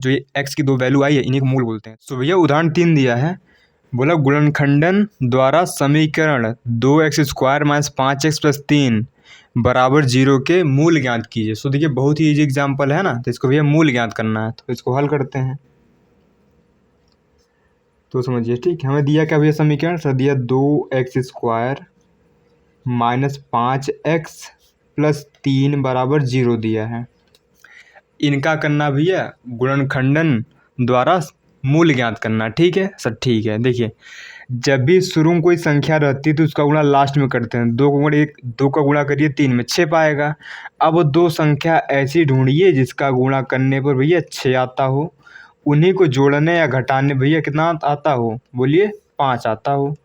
जो ये एक्स की दो वैल्यू आई है इन्हीं को मूल बोलते हैं। सो भैया उदाहरण 3 दिया है, बोला गुणनखंडन द्वारा समीकरण 2x² - 5x + 3 बराबर 0 के मूल ज्ञात कीजिए। सो देखिए बहुत ही ईजी एग्जाम्पल है ना, तो इसको भैया मूल ज्ञात करना है, तो इसको हल करते हैं। तो समझिए ठीक है, हमें दिया क्या भैया समीकरण, सर दिया 2x² - 5x + 3 बराबर 0 दिया है। इनका करना भैया गुणनखंडन द्वारा मूल ज्ञात करना, ठीक है सर। ठीक है, देखिए जब भी शुरू में कोई संख्या रहती है तो उसका गुणा लास्ट में करते हैं। 2 का गुणा करिए 3 में 6 पाएगा। अब दो संख्या ऐसी ढूंढिए जिसका गुणा करने पर भैया 6 आता हो, उन्हीं को जोड़ने या घटाने भैया कितना आता हो, बोलिए 5 आता हो।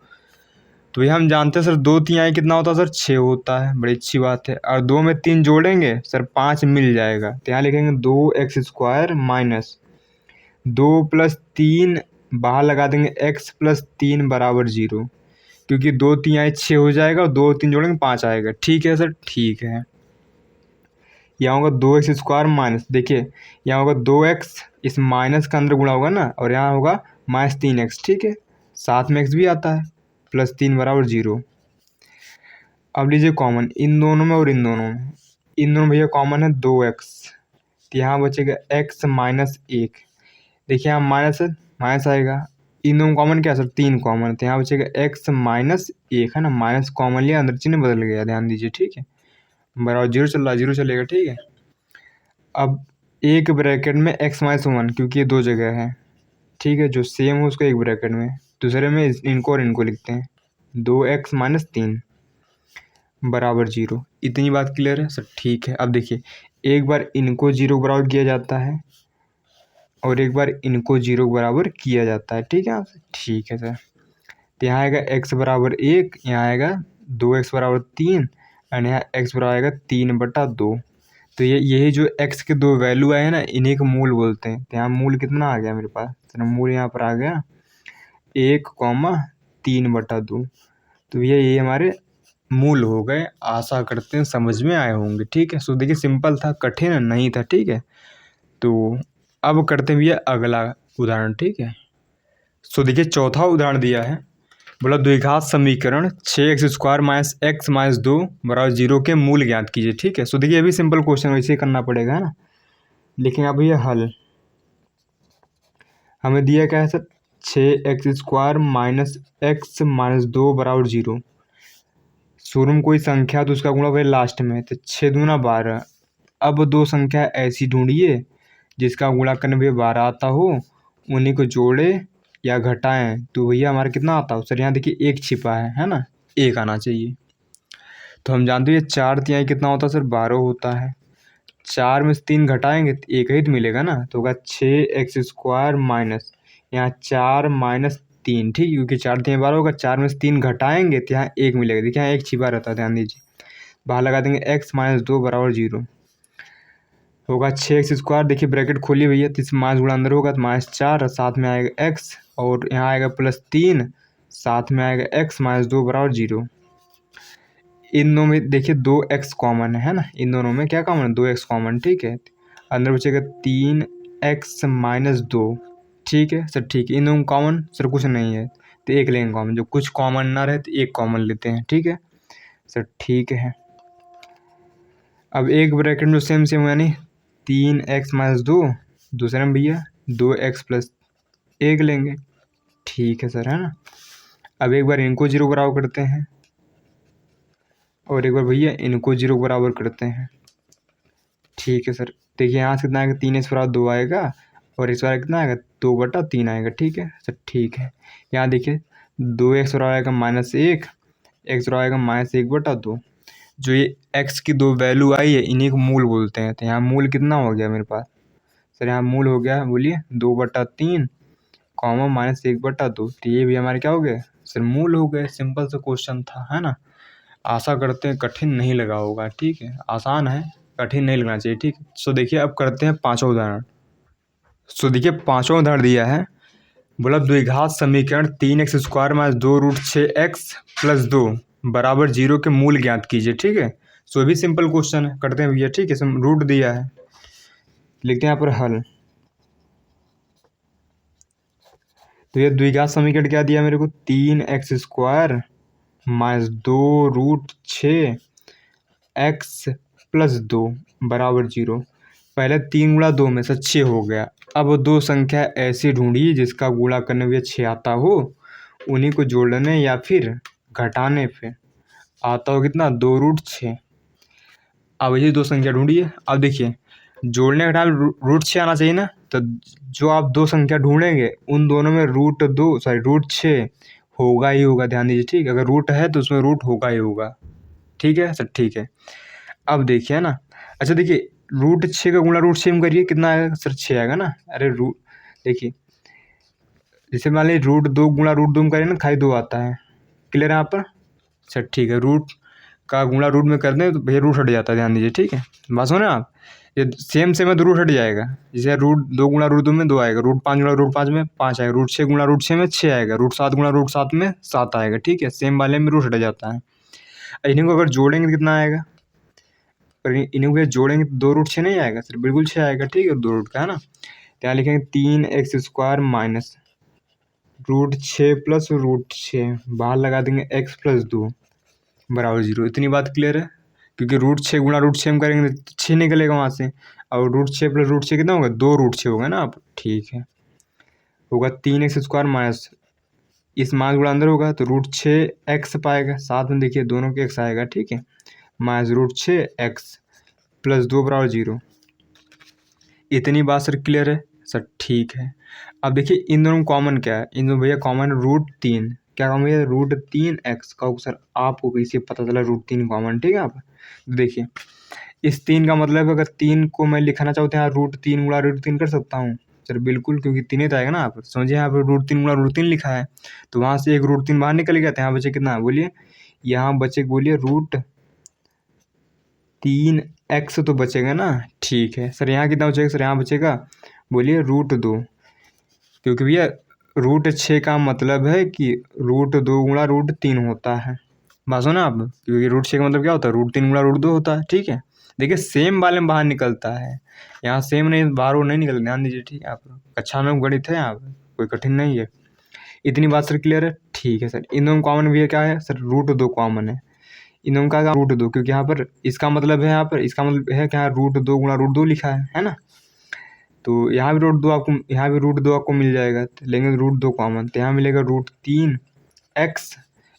तो भैया हम जानते हैं सर 2 3 आए कितना होता है सर 6 होता है, बड़ी अच्छी बात है। और 2 में 3 जोड़ेंगे सर 5 मिल जाएगा, तो यहाँ लिखेंगे 2x² - 2 + 3 बाहर लगा देंगे x + 3 बराबर 0, क्योंकि 2 3 आए 6 हो जाएगा और 2 3 जोड़ेंगे 5 आएगा। ठीक है सर, ठीक है। यहाँ होगा 2x², देखिए यहाँ होगा 2x, इस माइनस का अंदर गुणा होगा ना, और यहाँ होगा -3x, ठीक है, साथ में x भी आता है, +3 बराबर 0। अब लीजिए कॉमन इन दोनों में और इन दोनों में, इन दोनों भैया कॉमन है 2x, तो यहाँ बचेगा x - 1। देखिए यहाँ माइनस माइनस आएगा, इन दोनों कॉमन क्या है सर 3 कॉमन, तो यहाँ बचेगा x - 1 है ना, माइनस कॉमन लिया अंदर चिन्ह बदल गया, ध्यान दीजिए ठीक है, बराबर 0 चल रहा है, 0 चलेगा, ठीक है। अब एक ब्रैकेट में x - 1, क्योंकि ये दो जगह है, ठीक है, जो सेम हो उसको एक ब्रैकेट में, दूसरे में इनको और इनको लिखते हैं, 2x - 3 बराबर 0। इतनी बात क्लियर है सर, ठीक है। अब देखिए एक बार इनको 0 बराबर किया जाता है और एक बार इनको 0 बराबर किया जाता है, ठीक है, ठीक है सर। तो यहाँ आएगा x बराबर 1, यहाँ आएगा 2x बराबर 3 और यहाँ x बराबर आएगा 3/2। तो यही जो x के दो वैल्यू आए हैं ना, इन्हीं को मूल बोलते हैं। तो यहाँ मूल कितना आ गया मेरे पास, तो मूल यहाँ पर आ गया 1,3/2। तो ये हमारे मूल हो गए। आशा करते हैं समझ में आए होंगे, ठीक है। सो देखिए सिंपल था, कठिन नहीं था, ठीक है। तो अब करते हैं भैया अगला उदाहरण, ठीक है। सो देखिए चौथा उदाहरण दिया है, बोला द्विघात समीकरण 6x² - x - 2 बराबर 0 के मूल ज्ञात कीजिए, ठीक है। सो देखिए ये भी सिंपल क्वेश्चन वैसे ही करना पड़ेगा, है ना। लेकिन अब ये हल हमें दिया क्या है सर, 6x² - x - 2 बराबर 0। शुरू में कोई संख्या तो उसका गुणा भैया लास्ट में, तो 6 दूना 12। अब दो संख्या ऐसी ढूंढिए जिसका गुणा करने भैया 12 आता हो, उन्हीं को जोड़े या घटाएं तो भैया हमारा कितना आता हो सर। यहाँ देखिए एक छिपा है ना, एक आना चाहिए। तो हम जानते हैं 4 तिहाई कितना होता है सर, 12 होता है। 4 में से 3 घटाएंगे तो एक ही तो मिलेगा ना, तो होगा 6x² माइनस यहाँ 4 - 3, ठीक है, क्योंकि 4 तिहाई 12 होगा, 4 में से 3 घटाएंगे तो यहाँ एक मिलेगा। देखिए यहाँ एक छिपा रहता है, ध्यान दीजिए। बाहर लगा देंगे x - 2 बराबर 0, होगा 6x²। देखिए ब्रैकेट खोलिए भैया, तो इस माइनस गुणा अंदर होगा तो -4 और साथ में आएगा x, और यहाँ आएगा +3, साथ में आएगा x - 2 बराबर 0। इन दोनों में देखिए 2x कॉमन है ना, इन दोनों में क्या कॉमन है, 2x कॉमन, ठीक है। अंदर बचेगा 3x - 2, ठीक है सर, ठीक है। इन दोनों कॉमन सर कुछ नहीं है, तो एक लेंगे कॉमन, जो कुछ कॉमन ना रहे तो एक कॉमन लेते हैं, ठीक है सर, ठीक है। अब एक ब्रैकेट में सेम सेम यानी 3x - 2, दूसरे में भैया 2x + 1 लेंगे, ठीक है सर, है ना। अब एक बार इनको 0 बराबर करते हैं और एक बार भैया इनको 0 बराबर करते हैं, ठीक है सर। देखिए यहाँ से कितना आएगा, 3x बराबर 2 आएगा और इस बार कितना आएगा 2/3 आएगा, ठीक है सर, ठीक है। यहाँ देखिए 2x बराबर आएगा -1, x बराबर आएगा -1/2। जो ये x की दो वैल्यू आई है इन्हीं को मूल बोलते हैं। तो यहाँ मूल कितना हो गया मेरे पास सर, यहाँ मूल हो गया बोलिए 2/3 कॉमा -1/2। तो ये भी हमारे क्या हो गए सर, मूल हो गए। सिंपल सा क्वेश्चन था, है ना। आशा करते हैं कठिन नहीं लगा होगा, ठीक है, आसान है, कठिन नहीं लगना चाहिए, ठीक है। सो देखिए अब करते हैं पांचवा उदाहरण। सो देखिए पांचवा उदाहरण दिया है, बोला द्विघात समीकरण 3x² - 2√6x + 2 बराबर 0 के मूल ज्ञात कीजिए, ठीक है। सो ये भी सिंपल क्वेश्चन है, करते हैं भैया, ठीक है। रूट दिया है, लिखते हैं यहाँ पर हल। तो ये द्विघात समीकरण क्या दिया मेरे को, 3x² माइनस 2√6 x+2 बराबर 0। पहले 3 × 2 में से 6 हो गया। अब दो संख्या ऐसी ढूंढिए जिसका गुणा करने में 6 आता हो, उन्हीं को जोड़ने या फिर घटाने पे आता हो कितना, 2√6। अब ये दो संख्या ढूंढिए। अब देखिए जोड़ने का टाइम √6 आना चाहिए ना, तो जो आप दो संख्या ढूंढेंगे उन दोनों में √6 होगा ही होगा, ध्यान दीजिए ठीक। अगर रूट है तो उसमें रूट होगा ही होगा, ठीक है सर, ठीक है। अब देखिए ना, अच्छा देखिए √6 का गुणा √6 में करिए, कितना आएगा सर, 6 आएगा ना। अरे रूट देखिए, जैसे मान लीजिए √2 गुणा √2 में करें ना, खाली 2 आता है। क्लियर है यहाँ पर, सर ठीक है। रूट का गुणा रूट में कर दें तो भैया रूट हट जाता है, ध्यान दीजिए ठीक है। बात सुने आप, ये सेम है तो रूट हट जाएगा। जैसे √2 गुणा √2 में 2 आएगा, √5 गुणा √5 में 5 आएगा, √6 गुणा √6 में 6 आएगा, √7 गुणा √7 में 7 आएगा, ठीक है। सेम वाले में रूट हट जाता है। इन्हीं को अगर जोड़ेंगे तो कितना आएगा, पर इन्हीं को जोड़ेंगे तो 2√6 नहीं आएगा सर, बिल्कुल 6 आएगा, ठीक है, 2 रूट का है ना। तो यहाँ लिखेंगे 3x² माइनस √6 प्लस √6, बाहर लगा देंगे x+2 बराबर 0। इतनी बात क्लियर है, क्योंकि √6 गुणा √6 में करेंगे तो 6 निकलेगा वहाँ से, और √6 प्लस √6 कितना होगा, 2√6 होगा ना आप, ठीक है। होगा 3x² माइनस, इस मान गुणा अंदर होगा तो √6x पाएगा, साथ में देखिए दोनों के x आएगा, ठीक है, माइनस √6x+2 बराबर 0। इतनी बात सर क्लियर है, सर ठीक है। अब देखिए इन दोनों कॉमन क्या है, इन दोनों भैया कॉमन √3, क्या कॉमन भैया, √3x का सर आपको कैसे पता चला √3 कॉमन, ठीक है। आप देखिए इस 3 का मतलब अगर 3 को मैं लिखना चाहूँ तो यहाँ √3 गुणा √3 कर सकता हूँ सर, बिल्कुल, क्योंकि 3 ही तो आएगा ना। आप समझिए यहाँ पर √3 गुणा √3 लिखा है, तो वहाँ से एक √3 बाहर निकल गया, तो यहाँ बचे कितना बोलिए, यहाँ बचे बोलिए √3x तो बचेगा ना, ठीक है सर। यहाँ कितना बचेगा सर, यहाँ बचेगा बोलिए √2, क्योंकि भैया √6 का मतलब है कि √2 गुणा √3 होता है। बात सुना आप, क्योंकि √6 का मतलब क्या होता है, √3 गुणा √2 होता है, ठीक है। देखिए सेम वाले में बाहर निकलता है, यहाँ सेम नहीं, बाहर वो नहीं निकलता, ध्यान दीजिए ठीक है। आप कक्षा में गणित है, यहाँ कोई कठिन नहीं है। इतनी बात सर क्लियर है, ठीक है सर। इन दोनों कॉमन भी क्या है सर, √2 कॉमन है। इन दोनों का √2, क्योंकि यहाँ पर इसका मतलब है, यहाँ पर इसका मतलब है कि यहाँ √2 गुणा √2 लिखा है ना। तो यहाँ भी √2 आपको, यहाँ भी √2 आपको मिल जाएगा, लेंगे √2 कॉमन, तो यहाँ मिलेगा √3x,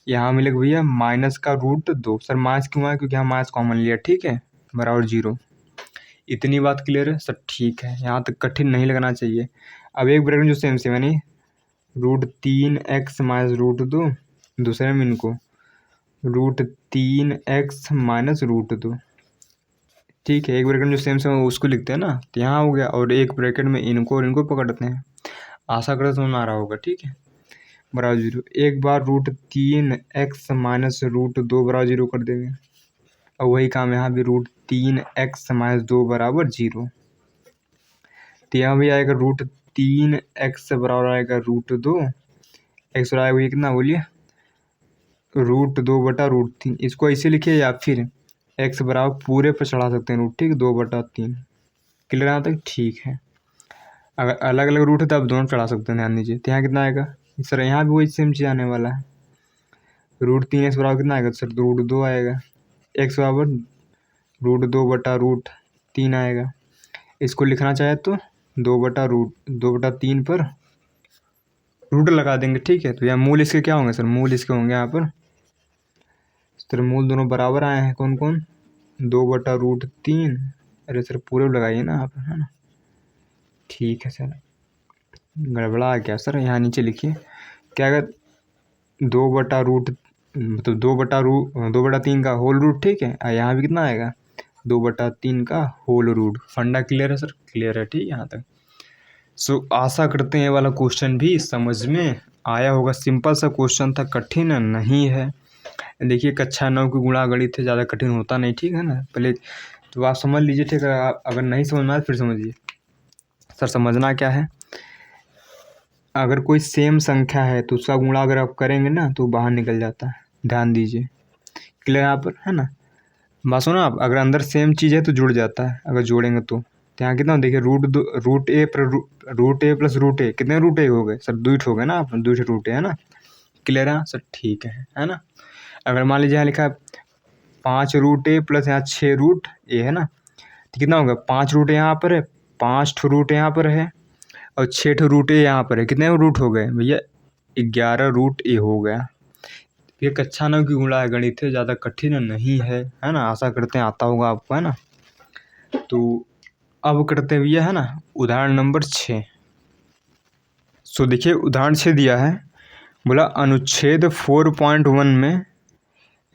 यहाँ मिलेगा भैया माइनस का √2। सर माइनस क्यों आया, क्योंकि यहाँ माइनस कॉमन लिया, ठीक है, बराबर 0। इतनी बात क्लियर है सर, ठीक है, यहाँ तक कठिन नहीं लगना चाहिए। अब एक ब्रैकेट जो सेम सेम यानी √3x माइनस √2, दूसरे में इनको √3x माइनस √2, ठीक है। एक ब्रैकेट में जो सेम सेम उसको लिखते हैं ना, तो यहाँ हो गया, और एक ब्रैकेट में इनको और इनको पकड़ते हैं। आशा करते समझ में आ रहा होगा, ठीक है, बराबर 0। एक बार √3x माइनस √2 बराबर 0 कर देंगे, और वही काम यहाँ भी √3x माइनस 2 बराबर 0। तो यहाँ भी आएगा √3x बराबर आएगा √2, x बराबर आएगा कितना बोलिए, √2/√3। इसको ऐसे लिखिए, या फिर x बराबर पूरे पर चढ़ा सकते हैं रूट, ठीक, 2/3। क्लियर यहाँ तक, ठीक है। अगर अलग अलग रूट है तो आप दोनों चढ़ा सकते हैं, ध्यान दीजिए। तो यहाँ कितना आएगा सर, यहाँ भी वही सेम चीज़ आने वाला है। √3x बराबर कितना आएगा सर, √2 आएगा, x बराबर √2/√3 आएगा। इसको लिखना चाहे तो 2/3 पर रूट लगा देंगे, ठीक है। तो यहाँ मूल इसके क्या होंगे सर, मूल इसके होंगे यहाँ पर सर, मूल दोनों बराबर आए हैं, कौन कौन, 2/√3। अरे सर पूरे लगाइए ना आप, है ना, ठीक है सर। गड़बड़ा क्या सर, यहाँ नीचे लिखिए क्या अगर 2/√, मतलब 2/3 का होल रूट, ठीक है। यहाँ भी कितना आएगा, 2/3 का होल रूट। फंडा क्लियर है सर, क्लियर है, ठीक, यहाँ तक। सो आशा करते हैं ये वाला क्वेश्चन भी समझ में आया होगा। सिंपल सा क्वेश्चन था, कठिन नहीं है। देखिए कक्षा 9 की गुणा गणित है, ज़्यादा कठिन होता नहीं, ठीक है ना। पहले तो आप समझ लीजिए, ठीक है। अगर नहीं समझ में आए फिर समझिए। सर समझना क्या है, अगर कोई सेम संख्या है तो उसका गुणा अगर आप करेंगे ना तो बाहर निकल जाता है, ध्यान दीजिए। क्लियर यहाँ पर, है ना। बात सुनो आप, अगर अंदर सेम चीज़ है तो जुड़ जाता है, अगर जोड़ेंगे तो तो यहाँ कितना देखिए रूट ए प्लस रूट ए कितने रूट ए हो गए सर, 2 हो गए ना, 2 रूट ए है ना। क्लियर है सर, ठीक है ना। अगर मान लीजिए यहाँ लिखा है 5 रूट ए प्लस यहाँ 6 रूट ए है ना, तो कितना होगा 5 रूट यहाँ पर है, 5 रूट यहाँ पर है और 6 रूट ए यहाँ पर है। कितने रूट हो गए भैया, 11 रूट ए हो गया। ये कक्षा 9 की गुणा है, गणित है, ज़्यादा कठिन नहीं है ना। आशा करते हैं आता होगा आपको, है ना। तो अब करते हैं भैया, है ना, उदाहरण नंबर 6। सो देखिए उदाहरण 6 दिया है, बोला अनुच्छेद 4.1 में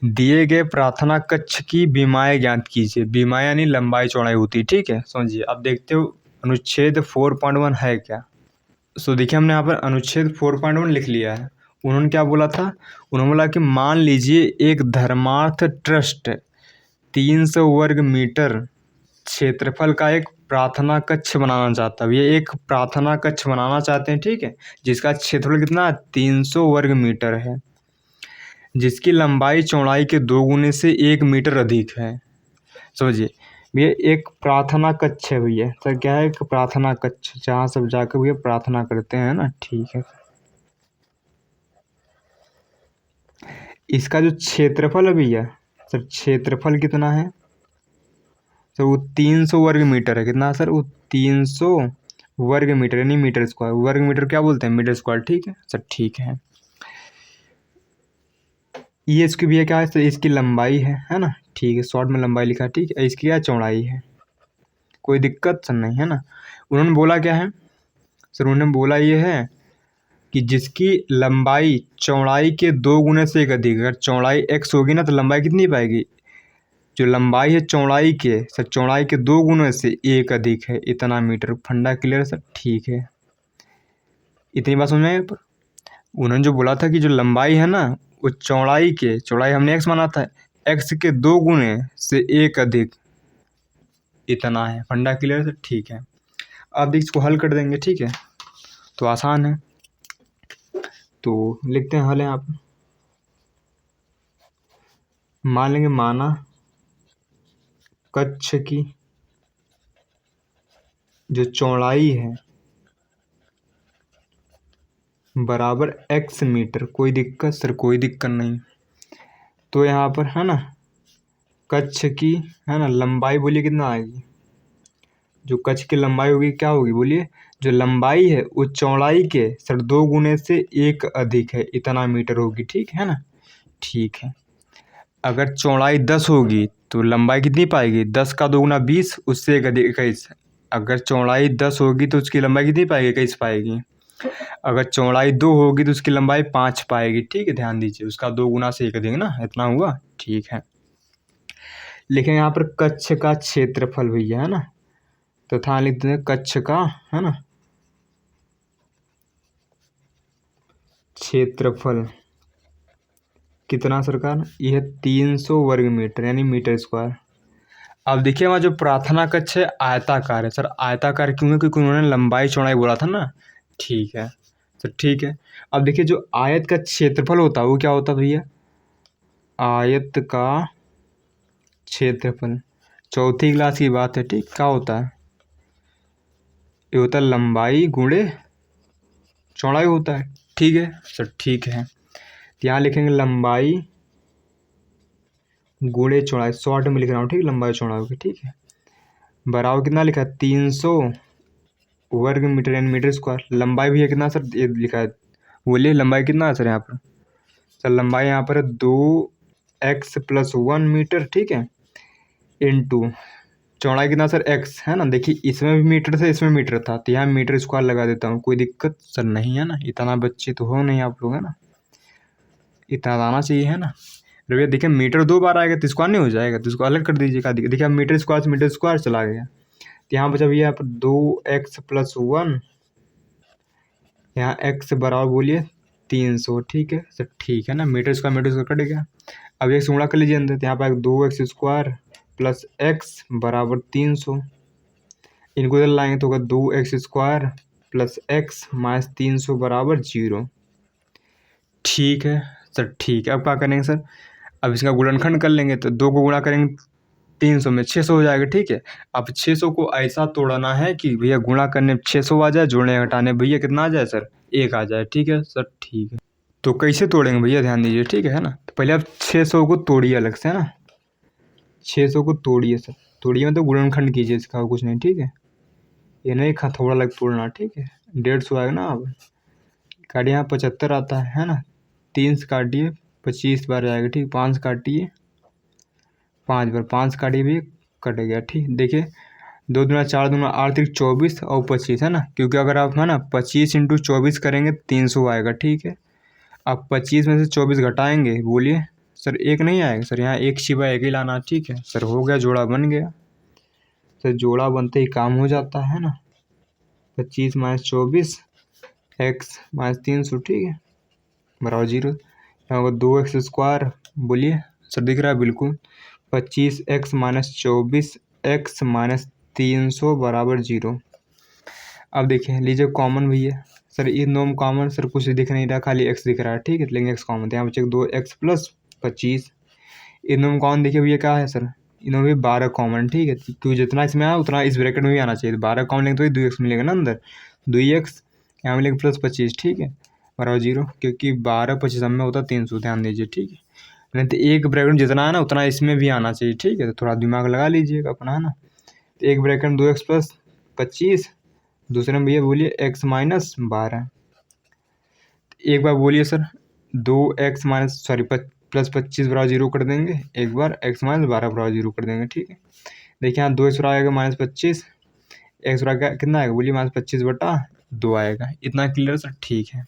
दिए गए प्रार्थना कक्ष की बीमाएं ज्ञात कीजिए। बीमाएं यानी लंबाई चौड़ाई होती है, ठीक है। समझिए, अब देखते हो अनुच्छेद 4.1 है क्या। सो देखिए हमने यहाँ पर अनुच्छेद 4.1 लिख लिया है। उन्होंने क्या बोला था, उन्होंने बोला कि मान लीजिए एक धर्मार्थ ट्रस्ट 300 वर्ग मीटर क्षेत्रफल का एक प्रार्थना कक्ष बनाना चाहता है। ये एक प्रार्थना कक्ष बनाना चाहते हैं, ठीक है, जिसका क्षेत्रफल कितना 300 वर्ग मीटर है, जिसकी लंबाई चौड़ाई के 2 गुने से 1 मीटर अधिक है। समझिए भैया एक प्रार्थना कक्ष है भैया सर, क्या है, एक प्रार्थना कक्ष जहाँ सब जाकर भैया प्रार्थना करते हैं ना, ठीक है। इसका जो क्षेत्रफल है भैया सर, क्षेत्रफल कितना है सर, वो 300 वर्ग मीटर है। कितना सर, वो 300 वर्ग मीटर यानी मीटर स्क्वायर। वर्ग मीटर क्या बोलते हैं, मीटर स्क्वायर, ठीक है सर, ठीक है। ये इसकी भैया क्या है सर, इसकी लंबाई है ना, ठीक है, शॉर्ट में लंबाई लिखा, ठीक है। इसकी क्या चौड़ाई है, कोई दिक्कत सर नहीं, है ना। उन्होंने बोला क्या है सर, उन्होंने बोला ये है कि जिसकी लंबाई चौड़ाई के 2 गुने से एक अधिक। अगर चौड़ाई x होगी ना तो लंबाई कितनी पाएगी, जो लंबाई है चौड़ाई के सर, चौड़ाई के 2 गुने से एक अधिक है, इतना मीटर। फंडा क्लियर सर, ठीक है। इतनी बात समझ में आई पर उन्होंने जो बोला था कि जो लंबाई है ना वो चौड़ाई हमने x माना था, x के 2 गुने से एक अधिक इतना है। फंडा क्लियर सर, ठीक है। अब इसको हल कर देंगे, ठीक है, तो आसान है। तो लिखते हैं हल यहाँ पर, मान लेंगे माना कक्ष की जो चौड़ाई है बराबर x मीटर। कोई दिक्कत सर, कोई दिक्कत नहीं। तो यहाँ पर है ना कक्ष की, है ना, लंबाई बोलिए कितना आएगी, जो कक्ष की लंबाई होगी क्या होगी बोलिए, जो लंबाई है वो चौड़ाई के सर 2 गुने से एक अधिक है, इतना मीटर होगी, ठीक है ना, ठीक है। अगर चौड़ाई 10 होगी तो लंबाई कितनी पाएगी, 10 का 2 गुना 20, उससे एक अधिक 21। अगर चौड़ाई 10 होगी तो उसकी लंबाई कितनी पाएगी, 21 पाएगी। अगर चौड़ाई 2 होगी तो उसकी लंबाई 5 पाएगी, ठीक है। ध्यान दीजिए, उसका 2 गुना से एक अधिक ना, इतना हुआ, ठीक है। लिखेंगे यहाँ पर कक्ष का क्षेत्रफल भैया, है ना, तो था लिखते हैं कक्ष का, है ना, क्षेत्रफल कितना सरकार, यह 300 वर्ग मीटर यानी मीटर स्क्वायर। अब देखिए वहाँ जो प्रार्थना कक्ष है आयताकार है सर। आयताकार क्यों है, क्योंकि उन्होंने लंबाई चौड़ाई बोला था ना, ठीक है सर, ठीक है। अब देखिए जो आयत का क्षेत्रफल होता है वो क्या होता है भैया, आयत का क्षेत्रफल, चौथी क्लास की बात है, ठीक, क्या होता है, ये होता है लंबाई गुणे चौड़ाई होता है, ठीक है सर, ठीक है। तो यहाँ लिखेंगे लंबाई गुणे चौड़ाई, शॉर्ट में लिख रहा हूँ, ठीक, लंबाई चौड़ाई की, ठीक है, बराबर कितना लिखा है 300 वर्ग मीटर यानी मीटर स्क्वायर। लंबाई भी है कितना सर, ये लिखा है, बोलिए लंबाई कितना है सर यहाँ पर, सर लंबाई यहाँ पर है 2x+1 मीटर, ठीक है, इंटू चौड़ाई कितना सर x, है ना। देखिए इसमें भी मीटर था, इसमें मीटर था, तो यहाँ मीटर स्क्वायर लगा देता हूँ, कोई दिक्कत सर नहीं, है ना। इतना बच्चे तो हो नहीं आप लोग, है ना, इतना आना चाहिए, है ना। भैया देखिए मीटर 2 बार आएगा तो स्क्वायर नहीं हो जाएगा, तो इसको अलग कर दीजिएगा। देखिए अब मीटर स्क्वायर से मीटर स्क्वायर चला गया, तो यहाँ बचा भैया यहाँ पर 2x+1, यहाँ x बराबर बोलिए 300, ठीक है सर, ठीक है ना। मीटर स्क्वायर कट गया। अब एक गुणा कर लीजिए अंदर, तो यहाँ पर 2x² + x बराबर 300। इनको इधर लाएंगे तो होगा 2x² + x - 300 बराबर 0, ठीक है सर, ठीक है। अब क्या करेंगे सर, अब इसका गुणनखंड कर लेंगे, तो 2 को गुणा करेंगे 300 में 600 हो जाएगा, ठीक है। अब 600 को ऐसा तोड़ना है कि भैया गुणा करने 600 आ जाए, जोड़ने घटाने भैया कितना आ जाए सर, 1 आ जाए, ठीक है सर, ठीक है। तो कैसे तोड़ेंगे भैया, ध्यान दीजिए, ठीक है ना। तो पहले आप 600 को तोड़िए अलग से, है ना, 600 को तोड़िए सर, तोड़िए मतलब गुणनखंड कीजिए इसका, कुछ नहीं, ठीक है। ये नहीं थोड़ा अलग तोड़ना, ठीक है। 150 आएगा ना। अब काटिए, यहाँ 75 आता है ना, 3 से काटिए, 25 बार आएगा, ठीक। 5 काटिए, 5 बार 5 काटिए भी, कट गया, ठीक। देखिए 2 दूना 4 दूना 8 3 24 और 25, है ना, क्योंकि अगर आप, है ना, 25 × 24 करेंगे 300 आएगा, ठीक है। अब 25 में से 24 घटाएंगे, बोलिए सर, 1 नहीं आएगा सर, यहाँ 1 छिपा 1 ही लाना, ठीक है सर, हो गया, जोड़ा बन गया सर, जोड़ा बनते ही काम हो जाता है ना। 25 - 24 x - 300, ठीक है, बराबर 0। यहाँ होगा 2x², बोलिए सर, दिख रहा है बिल्कुल। 25x - 24 x - 300 बराबर 0। अब देखिए, लीजिए कॉमन भैया सर, इन दोनों कॉमन सर, कुछ दिख नहीं रहा, खाली x दिख रहा है, ठीक है, लेकिन x कॉमन, तो यहाँ बचे 2x + 25। इन दोनों कॉमन देखिए भैया क्या है सर, इनमें भी 12 कॉमन, ठीक है, क्योंकि जितना इसमें आया उतना इस ब्रैकेट में भी आना चाहिए। 12 कॉमन लेंगे तो 2x मिलेगा ना अंदर, 2x यहाँ मिलेगा +25, ठीक है, बराबर 0, क्योंकि 12 25 में होता 300, ध्यान दीजिए, ठीक है। नहीं तो एक ब्रैकेट में जितना है ना उतना इसमें भी आना चाहिए, ठीक है, तो थोड़ा दिमाग लगा लीजिएगा अपना, है ना। तो एक ब्रैकेट में 2x + 25, दूसरे में भैया बोलिए x - 12। एक बार बोलिए सर, 2x +25 बराबर 0 कर देंगे, एक बार x - 12 बराबर 0 कर देंगे, ठीक है। देखिए यहाँ 2x आएगा -25, x बराबर कितना आएगा, बोलिए -25/2 आएगा, इतना क्लियर सर, ठीक है।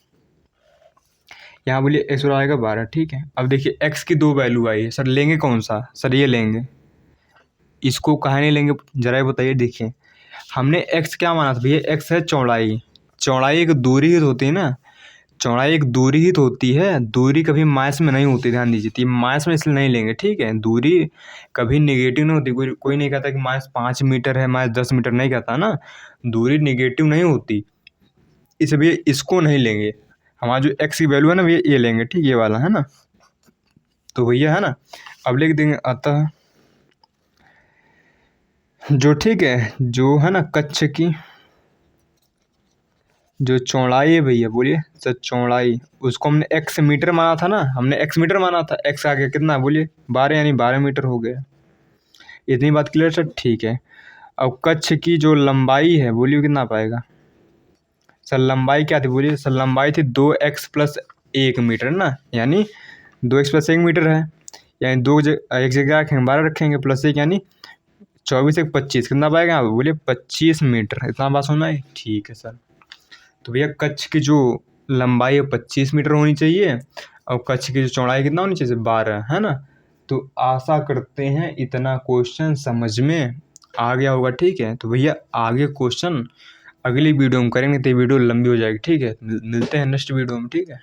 यहाँ बोलिए x बराबर आएगा 12, ठीक है। अब देखिए x की 2 वैल्यू आई है सर, लेंगे कौन सा सर, ये लेंगे, इसको कहाँ नहीं लेंगे, जरा ये बताइए। देखिए हमने x क्या माना था भैया, x है चौड़ाई, चौड़ाई एक दूरी ही तो होती है ना, चौड़ाई एक दूरी ही तो होती है, दूरी कभी माइनस में नहीं होती, ध्यान दीजिए। तो ये माइनस में इसलिए नहीं लेंगे, ठीक है, दूरी कभी नेगेटिव नहीं होती, कोई नहीं कहता कि -5 मीटर है, -10 मीटर, नहीं कहता ना, दूरी नेगेटिव नहीं होती, इसलिए भैया इसको नहीं लेंगे। हमारा जो x की वैल्यू है ना भैया, ये लेंगे, ठीक, ये वाला, है ना। तो भैया, है ना, अब लिख देंगे, अतः जो, ठीक है, जो है ना कक्ष की जो चौड़ाई है भैया, बोलिए सर, चौड़ाई, उसको हमने x मीटर माना था ना, हमने x मीटर माना था, x आ गया कितना, बोलिए 12, यानी 12 मीटर हो गया। इतनी बात क्लियर सर, ठीक है। अब कक्ष की जो लंबाई है, बोलिए कितना पाएगा सर, लंबाई क्या थी, बोलिए सर, लंबाई थी 2x + 1 मीटर ना, यानी 2x + 1 मीटर है, यानी एक जगह रखेंगे 12 रखेंगे, +1 यानी 24 1 25, कितना पाएगा यहाँ, बोलिए 25 मीटर। इतना बात समझ में आई, ठीक है सर। तो भैया कक्ष की जो लंबाई है 25 मीटर होनी चाहिए, और कक्ष की जो चौड़ाई कितना होनी चाहिए, 12, है ना। तो आशा करते हैं इतना क्वेश्चन समझ में आ गया होगा, ठीक है। तो भैया आगे क्वेश्चन अगली वीडियो में करेंगे, तो वीडियो लंबी हो जाएगी, ठीक है। मिलते हैं नेक्स्ट वीडियो में, ठीक है।